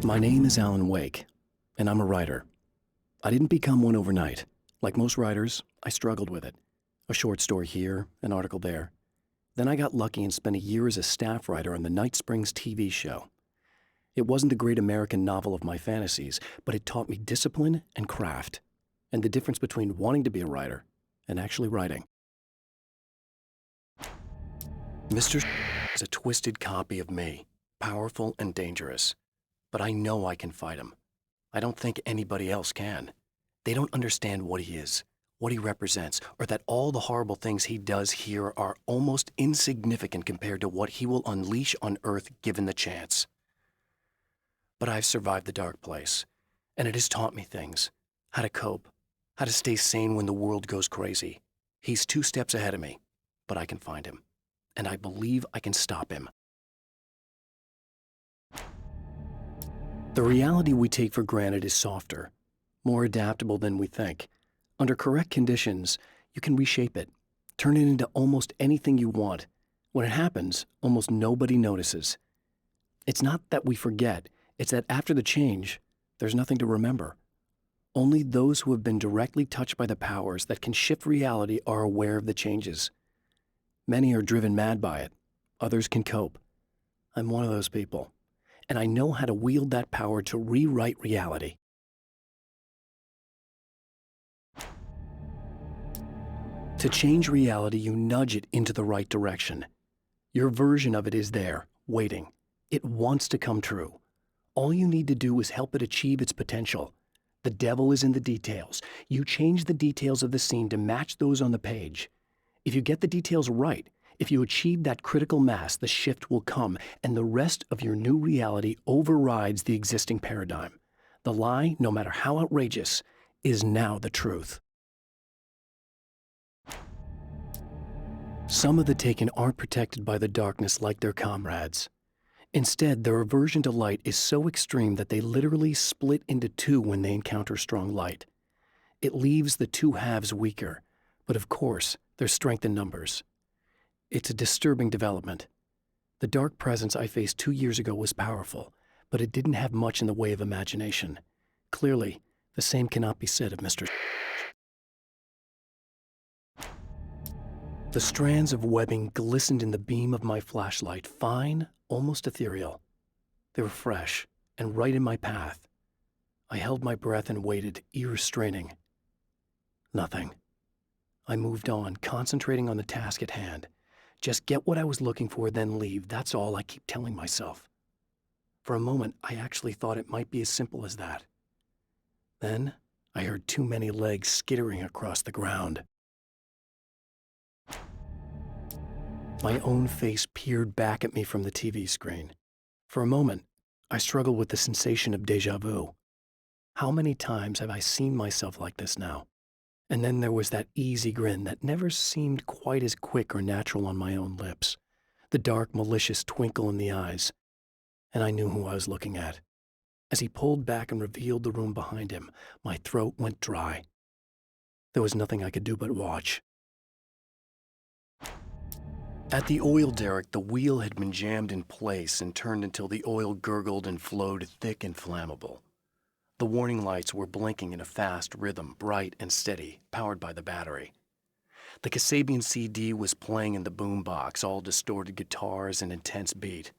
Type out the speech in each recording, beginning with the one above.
My name is Alan Wake, and I'm a writer. I didn't become one overnight. Like most writers, I struggled with it. A short story here, an article there. Then I got lucky and spent a year as a staff writer on the Night Springs TV show. It wasn't the great American novel of my fantasies, but it taught me discipline and craft, and the difference between wanting to be a writer and actually writing. Mr. is a twisted copy of me, powerful and dangerous. But I know I can fight him. I don't think anybody else can. They don't understand what he is, what he represents, or that all the horrible things he does here are almost insignificant compared to what he will unleash on Earth given the chance. But I've survived the dark place, and it has taught me things. How to cope, how to stay sane when the world goes crazy. He's 2 steps ahead of me, but I can find him, and I believe I can stop him. The reality we take for granted is softer, more adaptable than we think. Under correct conditions, you can reshape it, turn it into almost anything you want. When it happens, almost nobody notices. It's not that we forget, it's that after the change, there's nothing to remember. Only those who have been directly touched by the powers that can shift reality are aware of the changes. Many are driven mad by it. Others can cope. I'm one of those people. And I know how to wield that power to rewrite reality. To change reality, you nudge it into the right direction. Your version of it is there, waiting. It wants to come true. All you need to do is help it achieve its potential. The devil is in the details. You change the details of the scene to match those on the page. If you get the details right, if you achieve that critical mass, the shift will come, and the rest of your new reality overrides the existing paradigm. The lie, no matter how outrageous, is now the truth. Some of the taken aren't protected by the darkness like their comrades. Instead, their aversion to light is so extreme that they literally split into 2 when they encounter strong light. It leaves the 2 halves weaker, but of course, there's strength in numbers. It's a disturbing development. The dark presence I faced 2 years ago was powerful, but it didn't have much in the way of imagination. Clearly, the same cannot be said of Mr. The strands of webbing glistened in the beam of my flashlight, fine, almost ethereal. They were fresh and right in my path. I held my breath and waited, ears straining. Nothing. I moved on, concentrating on the task at hand. Just get what I was looking for, then leave. That's all I keep telling myself. For a moment, I actually thought it might be as simple as that. Then, I heard too many legs skittering across the ground. My own face peered back at me from the TV screen. For a moment, I struggled with the sensation of déjà vu. How many times have I seen myself like this now? And then there was that easy grin that never seemed quite as quick or natural on my own lips, the dark, malicious twinkle in the eyes. And I knew who I was looking at. As he pulled back and revealed the room behind him, my throat went dry. There was nothing I could do but watch. At the oil derrick, the wheel had been jammed in place and turned until the oil gurgled and flowed thick and flammable. The warning lights were blinking in a fast rhythm, bright and steady, powered by the battery. The Kasabian CD was playing in the boombox, all distorted guitars and intense beat.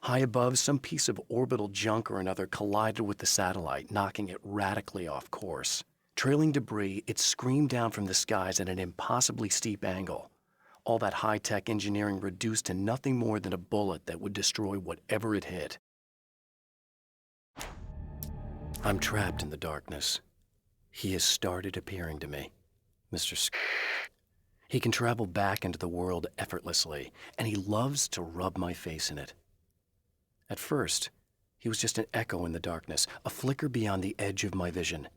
High above, some piece of orbital junk or another collided with the satellite, knocking it radically off course. Trailing debris, it screamed down from the skies at an impossibly steep angle. All that high-tech engineering reduced to nothing more than a bullet that would destroy whatever it hit. I'm trapped in the darkness. He has started appearing to me, Mr. He can travel back into the world effortlessly, and he loves to rub my face in it. At first, he was just an echo in the darkness, a flicker beyond the edge of my vision.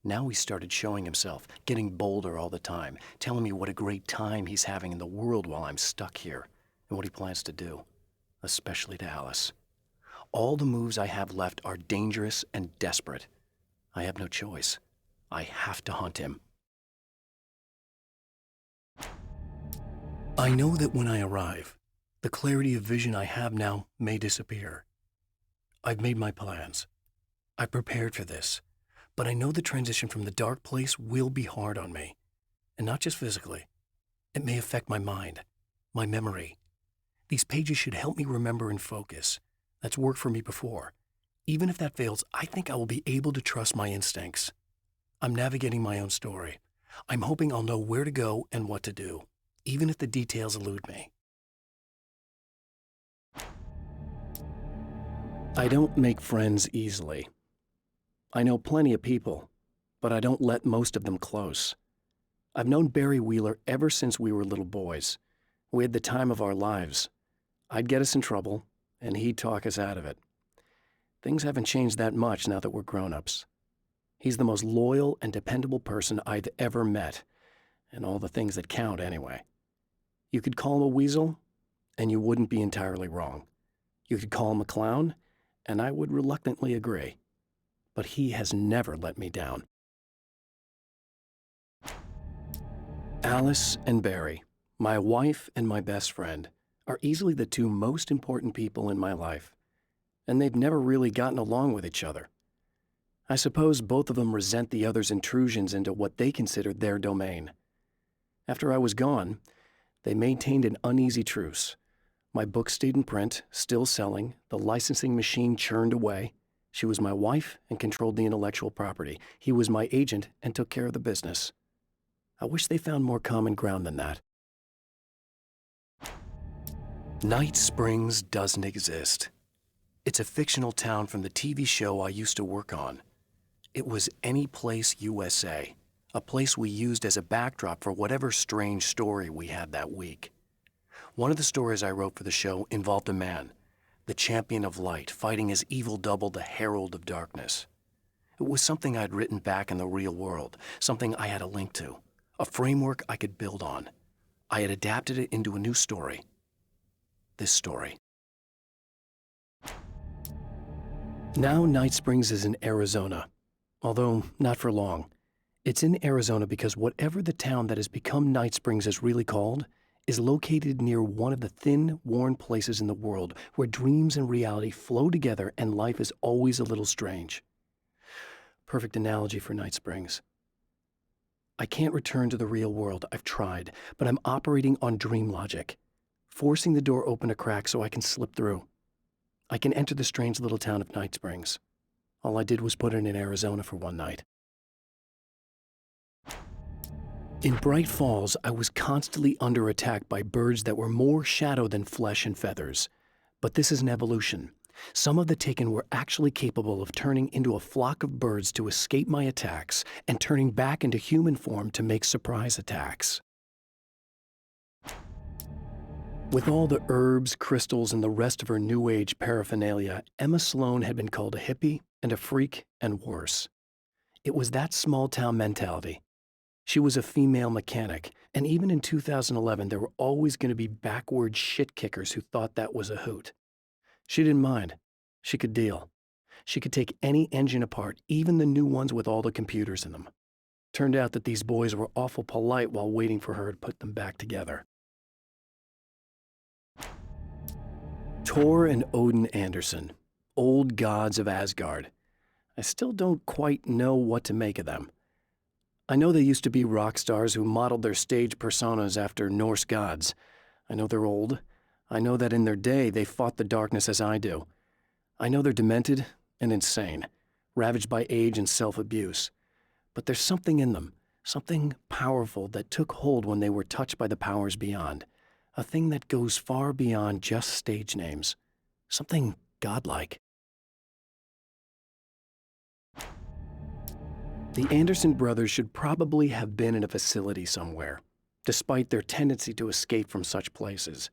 Now he started showing himself, getting bolder all the time, telling me what a great time he's having in the world while I'm stuck here, and what he plans to do, especially to Alice. All the moves I have left are dangerous and desperate. I have no choice. I have to hunt him. I know that when I arrive, the clarity of vision I have now may disappear. I've made my plans. I prepared for this, but I know the transition from the dark place will be hard on me. And not just physically. It may affect my mind, my memory. These pages should help me remember and focus. That's worked for me before. Even if that fails, I think I will be able to trust my instincts. I'm navigating my own story. I'm hoping I'll know where to go and what to do, even if the details elude me. I don't make friends easily. I know plenty of people, but I don't let most of them close. I've known Barry Wheeler ever since we were little boys. We had the time of our lives. I'd get us in trouble, and he'd talk us out of it. Things haven't changed that much now that we're grown-ups. He's the most loyal and dependable person I've ever met, and all the things that count anyway. You could call him a weasel, and you wouldn't be entirely wrong. You could call him a clown, and I would reluctantly agree. But he has never let me down. Alice and Barry, my wife and my best friend, are easily the two most important people in my life, and they've never really gotten along with each other. I suppose both of them resent the other's intrusions into what they considered their domain. After I was gone, they maintained an uneasy truce. My book stayed in print, still selling, the licensing machine churned away. She was my wife and controlled the intellectual property. He was my agent and took care of the business. I wish they found more common ground than that. Night Springs doesn't exist. It's a fictional town from the TV show I used to work on. It was Any Place USA, a place we used as a backdrop for whatever strange story we had that week. One of the stories I wrote for the show involved a man, the champion of light, fighting his evil double, the herald of darkness. It was something I'd written back in the real world, something I had a link to, a framework I could build on. I had adapted it into a new story. This story. Now Night Springs is in Arizona, although not for long. It's in Arizona because whatever the town that has become Night Springs is really called is located near one of the thin, worn places in the world where dreams and reality flow together and life is always a little strange. Perfect analogy for Night Springs. I can't return to the real world. I've tried, but I'm operating on dream logic, forcing the door open a crack so I can slip through. I can enter the strange little town of Night Springs. All I did was put it in Arizona for one night. In Bright Falls, I was constantly under attack by birds that were more shadow than flesh and feathers. But this is an evolution. Some of the taken were actually capable of turning into a flock of birds to escape my attacks and turning back into human form to make surprise attacks. With all the herbs, crystals, and the rest of her New Age paraphernalia, Emma Sloan had been called a hippie and a freak and worse. It was that small-town mentality. She was a female mechanic, and even in 2011, there were always going to be backward shit-kickers who thought that was a hoot. She didn't mind. She could deal. She could take any engine apart, even the new ones with all the computers in them. Turned out that these boys were awful polite while waiting for her to put them back together. Thor and Odin Anderson, old gods of Asgard. I still don't quite know what to make of them. I know they used to be rock stars who modeled their stage personas after Norse gods. I know they're old. I know that in their day they fought the darkness as I do. I know they're demented and insane, ravaged by age and self-abuse. But there's something in them, something powerful that took hold when they were touched by the powers beyond. A thing that goes far beyond just stage names. Something godlike. The Anderson brothers should probably have been in a facility somewhere, despite their tendency to escape from such places.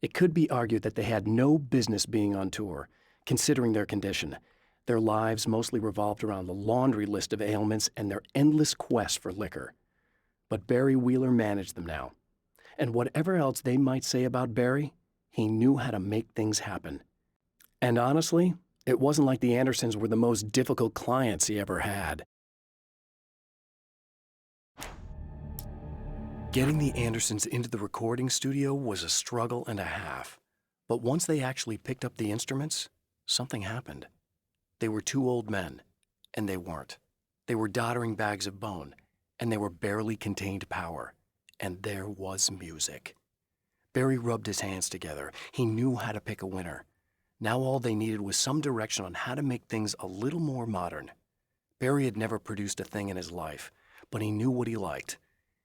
It could be argued that they had no business being on tour, considering their condition. Their lives mostly revolved around the laundry list of ailments and their endless quest for liquor. But Barry Wheeler managed them now. And whatever else they might say about Barry, he knew how to make things happen. And honestly, it wasn't like the Andersons were the most difficult clients he ever had. Getting the Andersons into the recording studio was a struggle and a half. But once they actually picked up the instruments, something happened. They were two old men, and they weren't. They were doddering bags of bone, and they were barely contained power. And there was music. Barry rubbed his hands together. He knew how to pick a winner. Now all they needed was some direction on how to make things a little more modern. Barry had never produced a thing in his life, but he knew what he liked.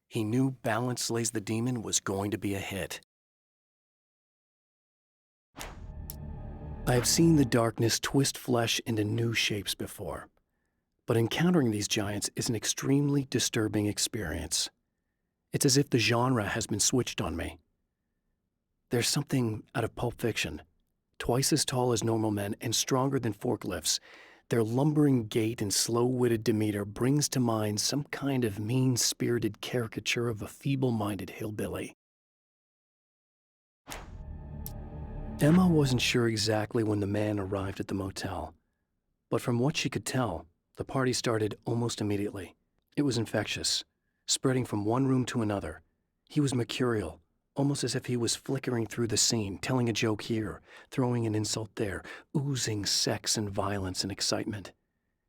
He knew Balance Slays the Demon was going to be a hit. I have seen the darkness twist flesh into new shapes before, but encountering these giants is an extremely disturbing experience. It's as if the genre has been switched on me. There's something out of Pulp Fiction. Twice as tall as normal men and stronger than forklifts, their lumbering gait and slow-witted demeanor brings to mind some kind of mean-spirited caricature of a feeble-minded hillbilly. Emma wasn't sure exactly when the man arrived at the motel, but from what she could tell, the party started almost immediately. It was infectious, spreading from one room to another. He was mercurial, almost as if he was flickering through the scene, telling a joke here, throwing an insult there, oozing sex and violence and excitement.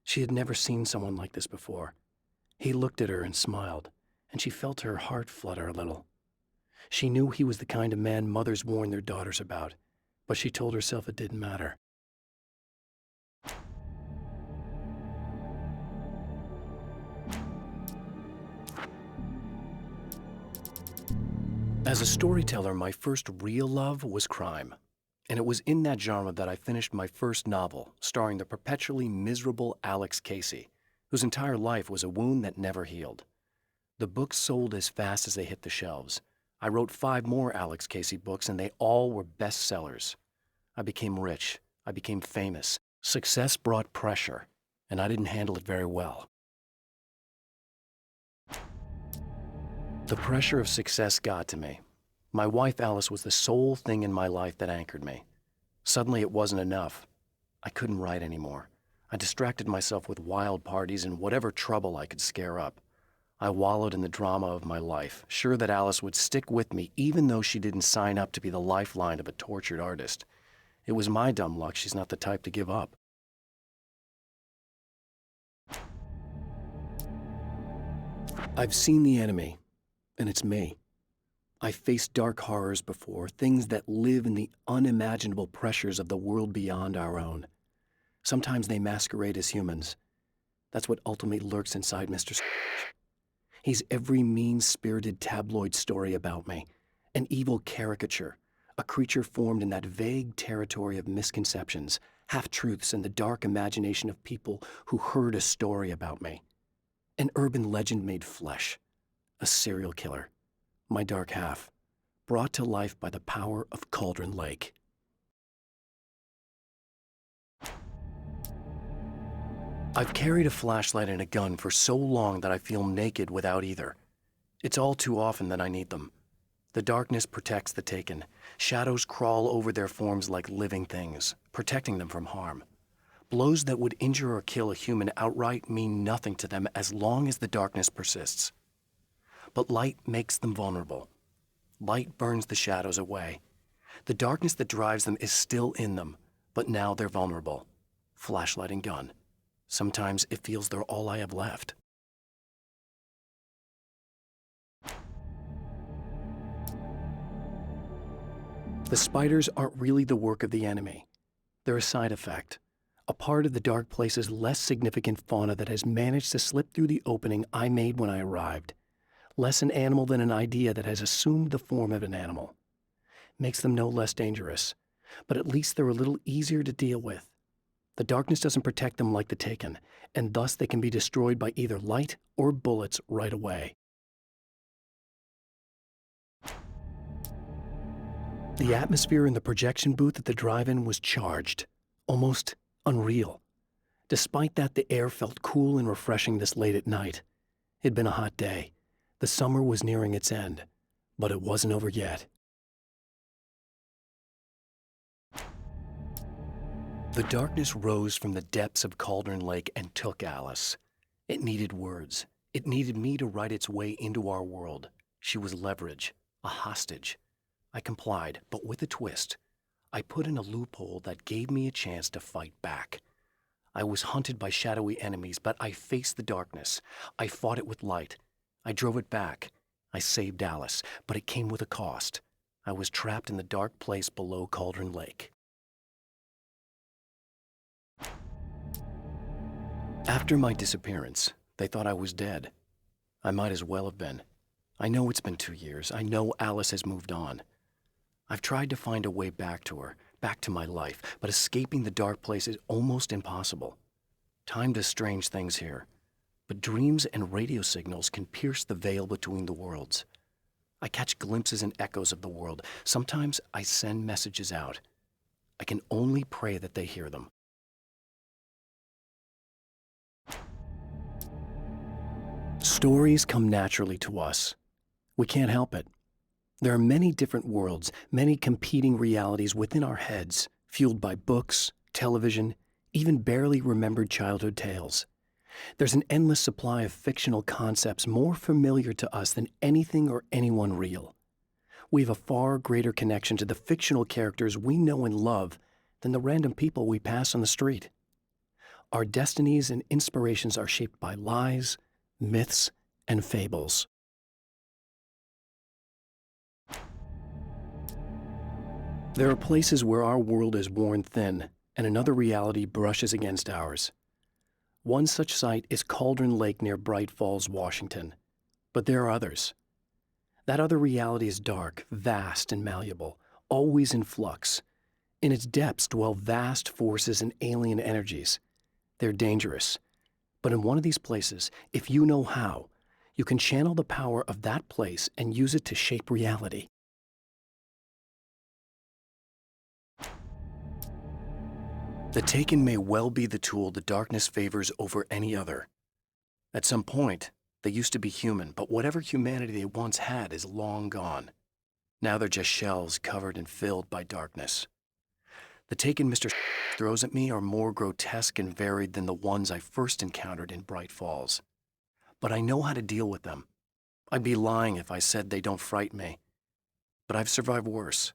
She had never seen someone like this before. He looked at her and smiled, and she felt her heart flutter a little. She knew he was the kind of man mothers warn their daughters about, but she told herself it didn't matter. As a storyteller, my first real love was crime. And it was in that genre that I finished my first novel, starring the perpetually miserable Alex Casey, whose entire life was a wound that never healed. The books sold as fast as they hit the shelves. I wrote 5 more Alex Casey books, and they all were bestsellers. I became rich. I became famous. Success brought pressure, and I didn't handle it very well. The pressure of success got to me. My wife Alice was the sole thing in my life that anchored me. Suddenly it wasn't enough. I couldn't write anymore. I distracted myself with wild parties and whatever trouble I could scare up. I wallowed in the drama of my life, sure that Alice would stick with me even though she didn't sign up to be the lifeline of a tortured artist. It was my dumb luck she's not the type to give up. I've seen the enemy, and it's me. I've faced dark horrors before, things that live in the unimaginable pressures of the world beyond our own. Sometimes they masquerade as humans. That's what ultimately lurks inside Mr. Scrooge. He's every mean-spirited tabloid story about me, an evil caricature, a creature formed in that vague territory of misconceptions, half-truths, and the dark imagination of people who heard a story about me. An urban legend made flesh, a serial killer, my dark half, brought to life by the power of Cauldron Lake. I've carried a flashlight and a gun for so long that I feel naked without either. It's all too often that I need them. The darkness protects the taken. Shadows crawl over their forms like living things, protecting them from harm. Blows that would injure or kill a human outright mean nothing to them as long as the darkness persists. But light makes them vulnerable. Light burns the shadows away. The darkness that drives them is still in them, but now they're vulnerable. Flashlight and gun. Sometimes it feels they're all I have left. The spiders aren't really the work of the enemy. They're a side effect, a part of the dark place's less significant fauna that has managed to slip through the opening I made when I arrived. Less an animal than an idea that has assumed the form of an animal. Makes them no less dangerous, but at least they're a little easier to deal with. The darkness doesn't protect them like the Taken, and thus they can be destroyed by either light or bullets right away. The atmosphere in the projection booth at the drive-in was charged, almost unreal. Despite that, the air felt cool and refreshing this late at night. It'd been a hot day. The summer was nearing its end, but it wasn't over yet. The darkness rose from the depths of Cauldron Lake and took Alice. It needed words. It needed me to write its way into our world. She was leverage, a hostage. I complied, but with a twist. I put in a loophole that gave me a chance to fight back. I was hunted by shadowy enemies, but I faced the darkness. I fought it with light. I drove it back. I saved Alice, but it came with a cost. I was trapped in the dark place below Cauldron Lake. After my disappearance, they thought I was dead. I might as well have been. I know it's been 2 years. I know Alice has moved on. I've tried to find a way back to her, back to my life, but escaping the dark place is almost impossible. Time does strange things here, but dreams and radio signals can pierce the veil between the worlds. I catch glimpses and echoes of the world. Sometimes I send messages out. I can only pray that they hear them. Stories come naturally to us. We can't help it. There are many different worlds, many competing realities within our heads, fueled by books, television, even barely remembered childhood tales. There's an endless supply of fictional concepts more familiar to us than anything or anyone real. We have a far greater connection to the fictional characters we know and love than the random people we pass on the street. Our destinies and inspirations are shaped by lies, myths, and fables. There are places where our world is worn thin and another reality brushes against ours. One such site is Cauldron Lake near Bright Falls, Washington. But there are others. That other reality is dark, vast, and malleable, always in flux. In its depths dwell vast forces and alien energies. They're dangerous. But in one of these places, if you know how, you can channel the power of that place and use it to shape reality. The Taken may well be the tool the darkness favors over any other. At some point, they used to be human, but whatever humanity they once had is long gone. Now they're just shells covered and filled by darkness. The Taken Mr. throws at me are more grotesque and varied than the ones I first encountered in Bright Falls. But I know how to deal with them. I'd be lying if I said they don't frighten me. But I've survived worse.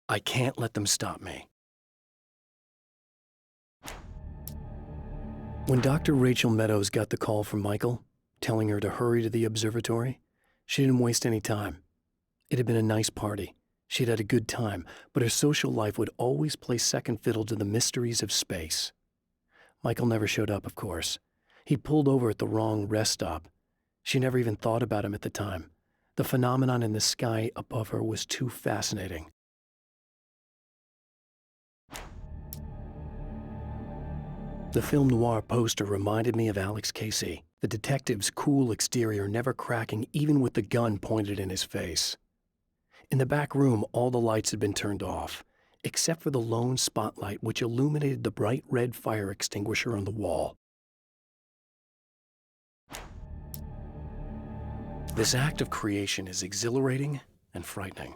I can't let them stop me. When Dr. Rachel Meadows got the call from Michael, telling her to hurry to the observatory, she didn't waste any time. It had been a nice party. She'd had a good time, but her social life would always play second fiddle to the mysteries of space. Michael never showed up, of course. He pulled over at the wrong rest stop. She never even thought about him at the time. The phenomenon in the sky above her was too fascinating. The film noir poster reminded me of Alex Casey, the detective's cool exterior never cracking even with the gun pointed in his face. In the back room, all the lights had been turned off, except for the lone spotlight which illuminated the bright red fire extinguisher on the wall. This act of creation is exhilarating and frightening.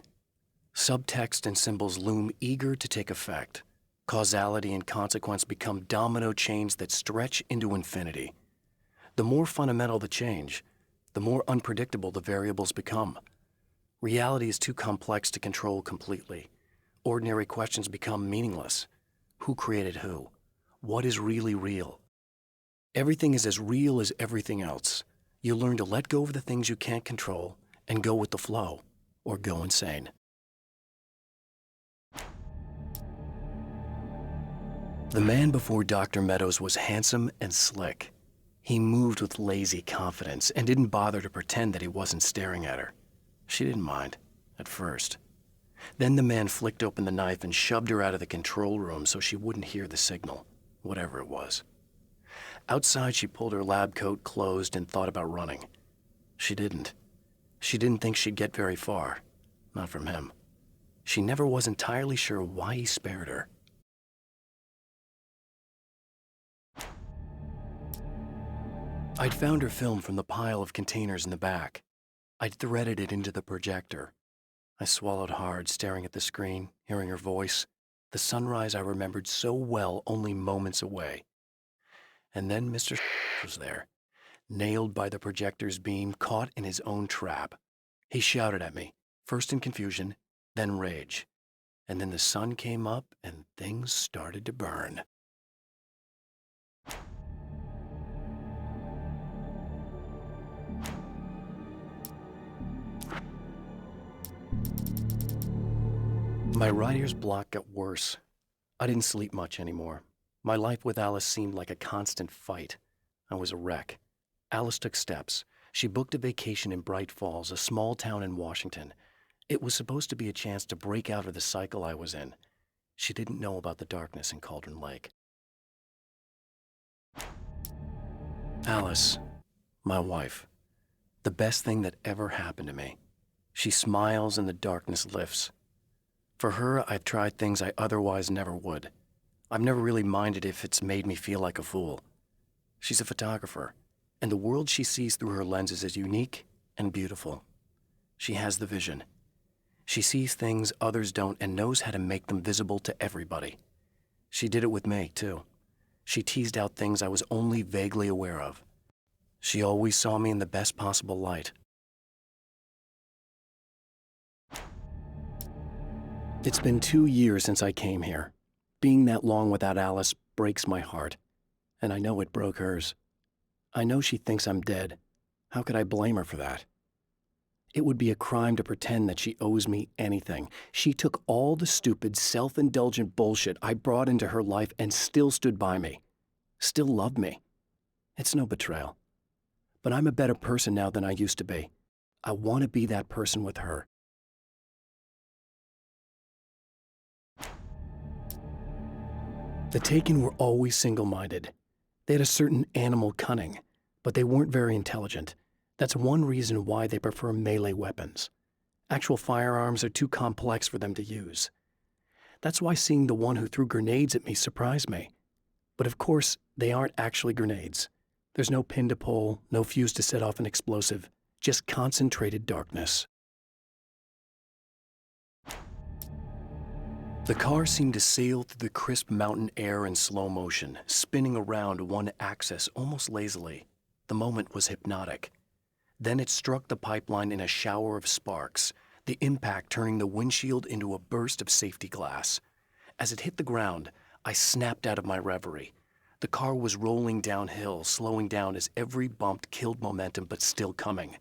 Subtext and symbols loom eager to take effect. Causality and consequence become domino chains that stretch into infinity. The more fundamental the change, the more unpredictable the variables become. Reality is too complex to control completely. Ordinary questions become meaningless. Who created who? What is really real? Everything is as real as everything else. You learn to let go of the things you can't control and go with the flow, or go insane. The man before Dr. Meadows was handsome and slick. He moved with lazy confidence and didn't bother to pretend that he wasn't staring at her. She didn't mind, at first. Then the man flicked open the knife and shoved her out of the control room so she wouldn't hear the signal, whatever it was. Outside, she pulled her lab coat closed and thought about running. She didn't. She didn't think she'd get very far, not from him. She never was entirely sure why he spared her. I'd found her film from the pile of containers in the back. I'd threaded it into the projector. I swallowed hard, staring at the screen, hearing her voice, the sunrise I remembered so well only moments away. And then Mr. was there, nailed by the projector's beam, caught in his own trap. He shouted at me, first in confusion, then rage. And then the sun came up and things started to burn. My writer's block got worse. I didn't sleep much anymore. My life with Alice seemed like a constant fight. I was a wreck. Alice took steps. She booked a vacation in Bright Falls, a small town in Washington. It was supposed to be a chance to break out of the cycle I was in. She didn't know about the darkness in Cauldron Lake. Alice, my wife, the best thing that ever happened to me. She smiles and the darkness lifts. For her, I've tried things I otherwise never would. I've never really minded if it's made me feel like a fool. She's a photographer, and the world she sees through her lenses is unique and beautiful. She has the vision. She sees things others don't and knows how to make them visible to everybody. She did it with me, too. She teased out things I was only vaguely aware of. She always saw me in the best possible light. It's been 2 years since I came here. Being that long without Alice breaks my heart, and I know it broke hers. I know she thinks I'm dead. How could I blame her for that? It would be a crime to pretend that she owes me anything. She took all the stupid, self-indulgent bullshit I brought into her life and still stood by me. Still loved me. It's no betrayal. But I'm a better person now than I used to be. I want to be that person with her. The Taken were always single-minded. They had a certain animal cunning, but they weren't very intelligent. That's one reason why they prefer melee weapons. Actual firearms are too complex for them to use. That's why seeing the one who threw grenades at me surprised me. But of course, they aren't actually grenades. There's no pin to pull, no fuse to set off an explosive, just concentrated darkness. The car seemed to sail through the crisp mountain air in slow motion, spinning around one axis almost lazily. The moment was hypnotic. Then it struck the pipeline in a shower of sparks, the impact turning the windshield into a burst of safety glass. As it hit the ground, I snapped out of my reverie. The car was rolling downhill, slowing down as every bump killed momentum, but still coming.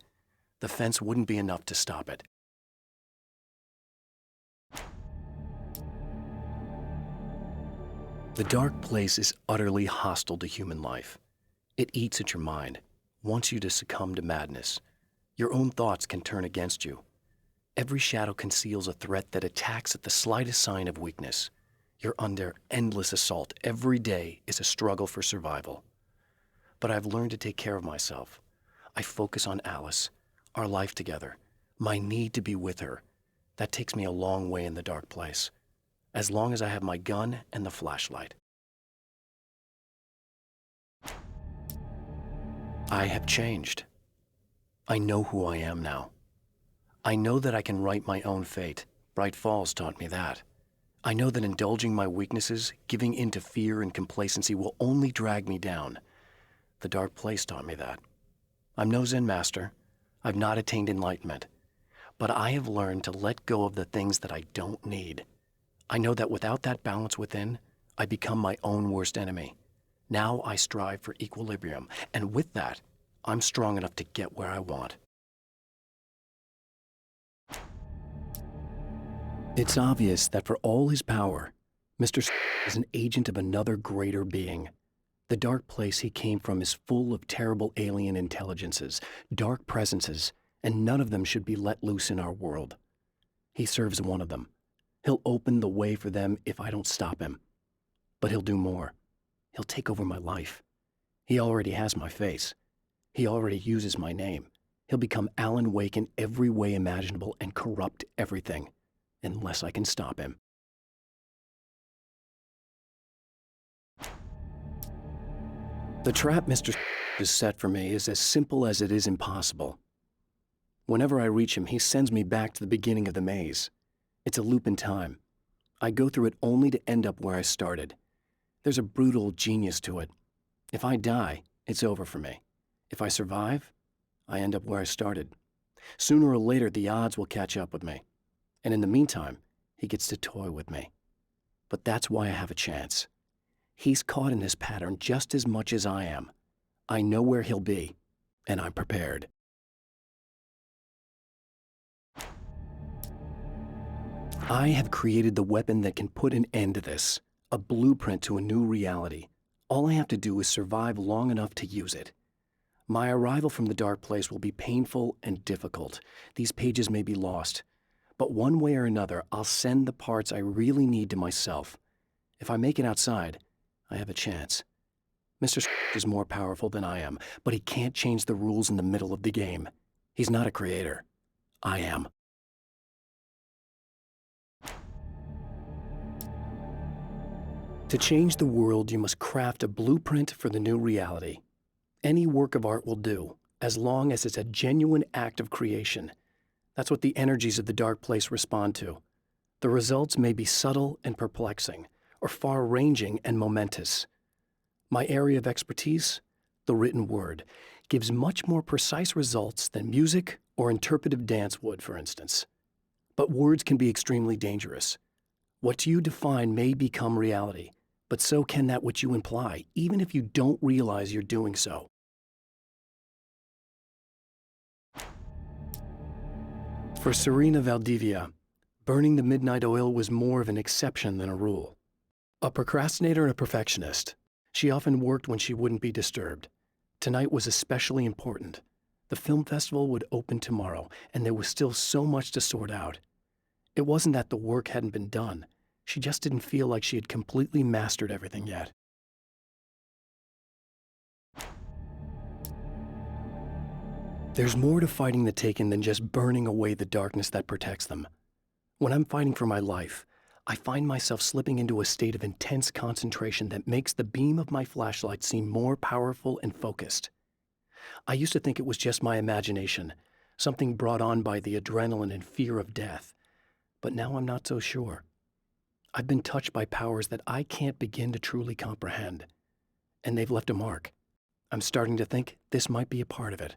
The fence wouldn't be enough to stop it. The dark place is utterly hostile to human life. It eats at your mind, wants you to succumb to madness. Your own thoughts can turn against you. Every shadow conceals a threat that attacks at the slightest sign of weakness. You're under endless assault. Every day is a struggle for survival. But I've learned to take care of myself. I focus on Alice, our life together, my need to be with her. That takes me a long way in the dark place. As long as I have my gun and the flashlight. I have changed. I know who I am now. I know that I can write my own fate. Bright Falls taught me that. I know that indulging my weaknesses, giving in to fear and complacency will only drag me down. The dark place taught me that. I'm no Zen master. I've not attained enlightenment. But I have learned to let go of the things that I don't need. I know that without that balance within, I become my own worst enemy. Now I strive for equilibrium, and with that, I'm strong enough to get where I want. It's obvious that for all his power, Mr. is an agent of another greater being. The dark place he came from is full of terrible alien intelligences, dark presences, and none of them should be let loose in our world. He serves one of them. He'll open the way for them if I don't stop him. But he'll do more. He'll take over my life. He already has my face. He already uses my name. He'll become Alan Wake in every way imaginable and corrupt everything, unless I can stop him. The trap Mr. has set for me is as simple as it is impossible. Whenever I reach him, he sends me back to the beginning of the maze. It's a loop in time. I go through it only to end up where I started. There's a brutal genius to it. If I die, it's over for me. If I survive, I end up where I started. Sooner or later, the odds will catch up with me. And in the meantime, He gets to toy with me. But that's why I have a chance. He's caught in this pattern just as much as I am. I know where he'll be, and I'm prepared. I have created the weapon that can put an end to this, a blueprint to a new reality. All I have to do is survive long enough to use it. My arrival from the dark place will be painful and difficult. These pages may be lost. But one way or another, I'll send the parts I really need to myself. If I make it outside, I have a chance. Mr. is more powerful than I am, but he can't change the rules in the middle of the game. He's not a creator. I am. To change the world, you must craft a blueprint for the new reality. Any work of art will do, as long as it's a genuine act of creation. That's what the energies of the dark place respond to. The results may be subtle and perplexing, or far-ranging and momentous. My area of expertise, the written word, gives much more precise results than music or interpretive dance would, for instance. But words can be extremely dangerous. What you define may become reality, but so can that which you imply, even if you don't realize you're doing so. For Serena Valdivia, burning the midnight oil was more of an exception than a rule. A procrastinator and a perfectionist, she often worked when she wouldn't be disturbed. Tonight was especially important. The film festival would open tomorrow, and there was still so much to sort out. It wasn't that the work hadn't been done. She just didn't feel like she had completely mastered everything yet. There's more to fighting the Taken than just burning away the darkness that protects them. When I'm fighting for my life, I find myself slipping into a state of intense concentration that makes the beam of my flashlight seem more powerful and focused. I used to think it was just my imagination, something brought on by the adrenaline and fear of death. But now I'm not so sure. I've been touched by powers that I can't begin to truly comprehend. And they've left a mark. I'm starting to think this might be a part of it.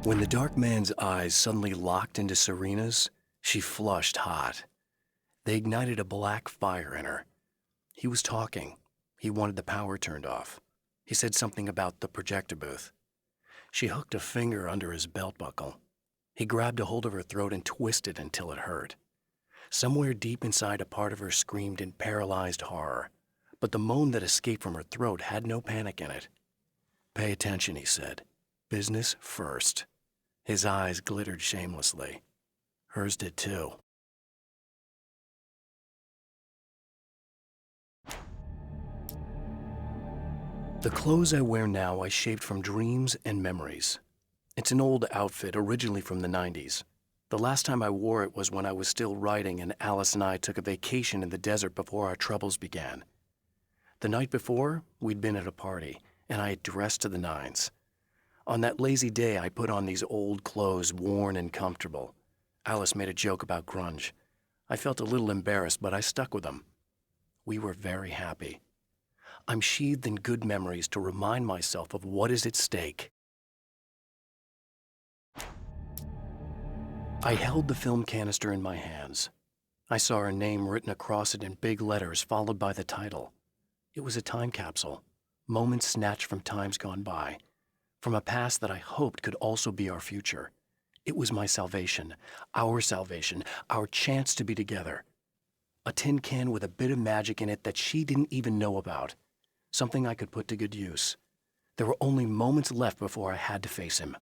When the dark man's eyes suddenly locked into Serena's, she flushed hot. They ignited a black fire in her. He was talking. He wanted the power turned off. He said something about the projector booth. She hooked a finger under his belt buckle. He grabbed a hold of her throat and twisted until it hurt. Somewhere deep inside, a part of her screamed in paralyzed horror, but the moan that escaped from her throat had no panic in it. "Pay attention," he said. "Business first." His eyes glittered shamelessly. Hers did too. The clothes I wear now I shaped from dreams and memories. It's an old outfit, originally from the 90s. The last time I wore it was when I was still writing and Alice and I took a vacation in the desert before our troubles began. The night before, we'd been at a party, and I had dressed to the nines. On that lazy day, I put on these old clothes, worn and comfortable. Alice made a joke about grunge. I felt a little embarrassed, but I stuck with them. We were very happy. I'm sheathed in good memories to remind myself of what is at stake. I held the film canister in my hands. I saw her name written across it in big letters, followed by the title. It was a time capsule, moments snatched from times gone by, from a past that I hoped could also be our future. It was my salvation, our chance to be together. A tin can with a bit of magic in it that she didn't even know about, something I could put to good use. There were only moments left before I had to face him.